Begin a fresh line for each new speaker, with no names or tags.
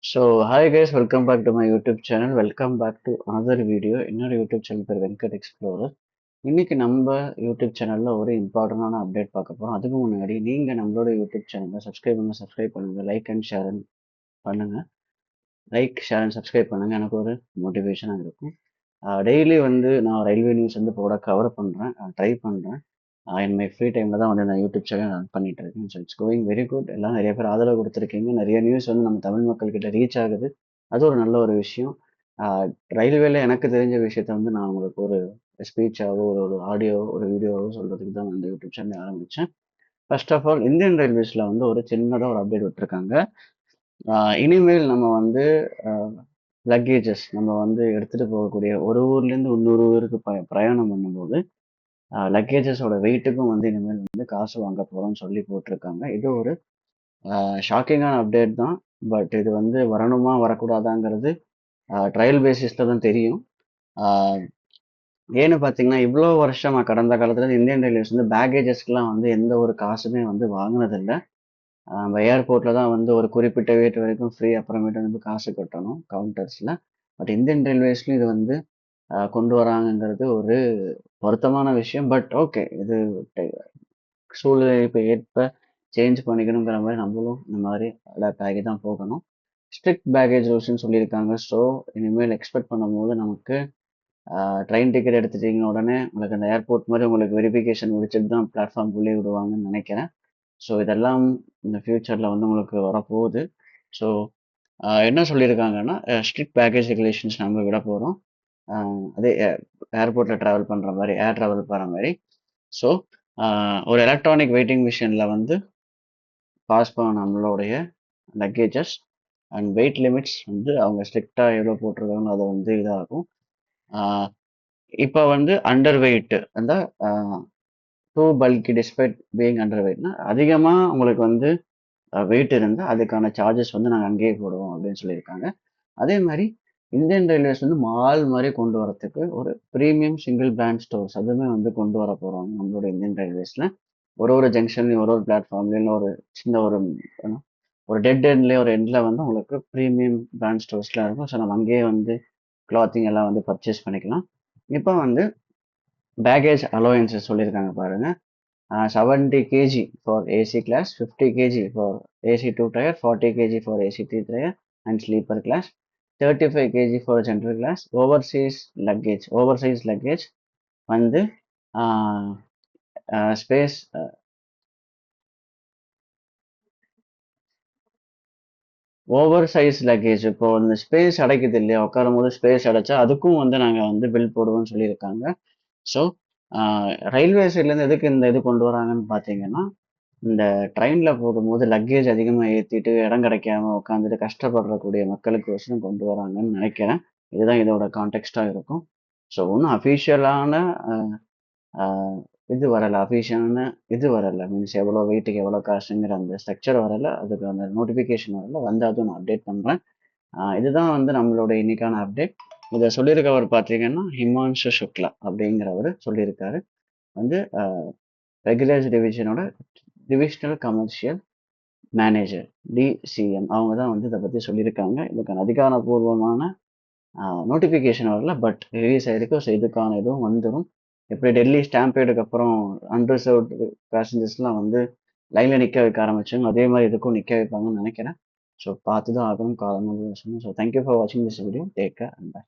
So, hi guys, welcome back to my YouTube channel. Welcome back to another video. என்னோட YouTube channel பேர் Venkat explorer. இன்னைக்கு நம்ம YouTube சேனல்ல ஒரு இம்பார்ட்டண்டான அப்டேட் பார்க்க போறோம். அதுக்கு முன்னாடி நீங்க நம்மளோட யூடியூப் சேனலை சப்ஸ்கிரைப் பண்ணுங்க, லைக் அண்ட் ஷேர் பண்ணுங்க. லைக் ஷேர் அண்ட் சப்ஸ்கிரைப் பண்ணுங்க. எனக்கு ஒரு மோட்டிவேஷனாக இருக்கும். டெய்லி வந்து நான் ரயில்வே நியூஸ் வந்து போட கவர் பண்ணுறேன், ட்ரை பண்ணுறேன். இன் மை ஃப்ரீ டைமில் தான் வந்து நான் யூடியூப் சேனல் ரன் பண்ணிட்டு இருக்கேன். So it's going very good. எல்லாம் நிறைய பேர் ஆதரவு கொடுத்துருக்கீங்க. நிறைய நியூஸ் வந்து நம்ம தமிழ் மக்கள்கிட்ட ரீச் ஆகுது. அது ஒரு நல்ல ஒரு விஷயம். ரயில்வேல எனக்கு தெரிஞ்ச விஷயத்த வந்து நான் உங்களுக்கு ஒரு ஸ்பீச்சாவோ ஒரு ஆடியோ ஒரு வீடியோவோ சொல்றதுக்கு தான் வந்து யூடியூப் சேனல் ஆரம்பித்தேன். ஃபர்ஸ்ட் ஆஃப் ஆல் இந்தியன் ரயில்வேஸில் வந்து ஒரு சின்னதாக ஒரு அப்டேட் விட்டுருக்காங்க. இனிமேல் நம்ம வந்து லக்கேஜஸ் நம்ம வந்து எடுத்துகிட்டு போகக்கூடிய ஒரு ஊர்லேருந்து இன்னொரு ஊருக்கு பிரயாணம் பண்ணும்போது லக்கேஜஸோட வெயிட்டுக்கும் வந்து இனிமேல் வந்து காசு வாங்க போகிறோம்னு சொல்லி போட்டிருக்காங்க. இது ஒரு ஷாக்கிங்கான அப்டேட் தான். பட் இது வந்து வரணுமா வரக்கூடாதாங்கிறது ட்ரையல் பேசிஸில் தான் தெரியும். ஏன்னு பார்த்தீங்கன்னா இவ்வளோ வருஷமா கடந்த காலத்தில் இந்தியன் ரயில்வேஸ் வந்து பேக்கேஜஸ்க்கெலாம் வந்து எந்த ஒரு காசுமே வந்து வாங்கினதில்லை. நம்ம ஏர்போர்ட்டில் தான் வந்து ஒரு குறிப்பிட்ட வெயிட் வரைக்கும் ஃப்ரீ, அப்புறமேட்டு வந்து காசு கட்டணும் கவுண்டர்ஸில். பட் இந்தியன் ரயில்வேஸ்லையும் இது வந்து கொண்டு வராங்கங்கிறது ஒரு வருத்தமான விஷயம். பட் ஓகே, இது சூழ்நிலைக்கு ஏற்ப சேஞ்ச் பண்ணிக்கணுங்கிற மாதிரி நம்மளும் இந்த மாதிரி அடாப்ட் ஆகி தான் போகணும். ஸ்ட்ரிக்ட் பேக்கேஜ் ரூல்ஸ்னு சொல்லியிருக்காங்க. ஸோ இனிமேல் எக்ஸ்பெக்ட் பண்ணும்போது நமக்கு ட்ரெயின் டிக்கெட் எடுத்துட்டீங்க உடனே உங்களுக்கு அந்த ஏர்போர்ட் மாதிரி உங்களுக்கு வெரிஃபிகேஷன் முடிச்சுட்டு தான் பிளாட்ஃபார்ம்குள்ளே விடுவாங்கன்னு நினைக்கிறேன். ஸோ இதெல்லாம் இந்த ஃப்யூச்சரில் வந்து உங்களுக்கு வரப்போகுது. ஸோ என்ன சொல்லியிருக்காங்கன்னா ஸ்ட்ரிக்ட் பேக்கேஜ் ரெகுலேஷன்ஸ் நம்ம விட போகிறோம். அதே ஏர்போர்ட்டில் ட்ராவல் பண்ணுற மாதிரி, ஏர் ட்ராவல் போகிற மாதிரி. ஸோ ஒரு எலக்ட்ரானிக் வெயிட்டிங் மிஷினில் வந்து பாஸ் பண்ண நம்மளுடைய லக்கேஜஸ் அண்ட் வெயிட் லிமிட்ஸ் வந்து அவங்க ஸ்ட்ரிக்டாக எவ்வளோ போட்டிருக்காங்க அது வந்து இதாகும். இப்போ வந்து அண்டர் வெயிட் அந்த டூ பல்கி டிஸ்பைட் பீயிங் அண்டர் வெயிட்னா அதிகமாக உங்களுக்கு வந்து வெயிட் இருந்தால் அதுக்கான சார்ஜஸ் வந்து நாங்கள் அங்கேயே போடுவோம் அப்படின்னு சொல்லியிருக்காங்க. அதே மாதிரி இந்தியன் ரயில்வேஸ் வந்து மால் மாதிரி கொண்டு வரத்துக்கு ஒரு ப்ரீமியம் சிங்கிள் பிராண்ட் ஸ்டோர்ஸ் அதுவுமே வந்து கொண்டு வர போகிறோம் நம்மளோட இந்தியன் ரயில்வேஸில். ஒரு ஜங்ஷன்லையும் ஒரு பிளாட்ஃபார்ம்லேயும் ஒரு சின்ன ஒரு டெட் எண்ட்லேயே ஒரு எண்டில் வந்து உங்களுக்கு ப்ரீமியம் பிராண்ட் ஸ்டோர்ஸ்லாம் இருக்கும். ஸோ நம்ம அங்கேயே வந்து கிளாத்திங் எல்லாம் வந்து பர்ச்சேஸ் பண்ணிக்கலாம். இப்போ வந்து பேக்கேஜ் அலோயன்ஸஸ் சொல்லியிருக்காங்க பாருங்கள். 70 kg for AC class, 50 kg for AC 2 tier, 40 kg for AC 3 tier and sleeper class, 35 kg for general class. Oversize luggage வந்து ஸ்பேஸ் ஓவர் சைஸ் லக்கேஜ் இப்போ இந்த ஸ்பேஸ் அடைக்குது இல்லையா, உட்காரும் போது ஸ்பேஸ் அடைச்சா அதுக்கும் வந்து நாங்கள் வந்து பில் போடுவோம்னு சொல்லியிருக்காங்க. ஸோ ரயில்வே சைட்லேருந்து எதுக்கு இந்த இது கொண்டு வராங்கன்னு பார்த்தீங்கன்னா, இந்த ட்ரெயினில் போகும்போது லக்கேஜ் அதிகமாக ஏற்றிட்டு இடம் கிடைக்காம உட்காந்துட்டு கஷ்டப்படக்கூடிய மக்களுக்கு வசரம் கொண்டு வராங்கன்னு நினைக்கிறேன். இதுதான் இதோட கான்டெக்ஸ்டாக இருக்கும். ஸோ ஒன்றும் அஃபிஷியலான இது வரலை மீன்ஸ் எவ்வளோ வெயிட்டுக்கு எவ்வளோ காசுங்கிற அந்த ஸ்ட்ரக்சர் வரலை, அதுக்கு அந்த நோட்டிஃபிகேஷன் வரலை. வந்து அதுவும் நான் அப்டேட் பண்ணுறேன். இதுதான் வந்து நம்மளோட இன்னைக்கான அப்டேட். இதை சொல்லியிருக்கவர் பார்த்தீங்கன்னா ஹிமான்ஷு சுக்லா அப்படிங்கிறவர் சொல்லியிருக்காரு. வந்து ரெகுலேட்டரி டிவிஷனோட டிவிஷனல் கமர்ஷியல் மேனேஜர் டிசிஎம் அவங்க தான் வந்து இதை பற்றி சொல்லியிருக்காங்க. இதுக்கான அதிகாரப்பூர்வமான நோட்டிஃபிகேஷன் வரல, பட் ரிலீஸ் ஆகிருக்கு. ஸோ இதுக்கான இதுவும் வந்துடும். எப்படி டெல்லி ஸ்டாம்பேடுக்கு அப்புறம் அன்ரிசர்வ்டு பேசஞ்சர்ஸ்லாம் வந்து லைனில் நிற்க வைக்க ஆரம்பிச்சாங்க, அதே மாதிரி இதுக்கும் நிற்க வைப்பாங்கன்னு நினைக்கிறேன். ஸோ பார்த்து தான் ஆகணும் காலம். ஸோ தேங்க்யூ ஃபார் வாட்சிங் this video. Take care and by.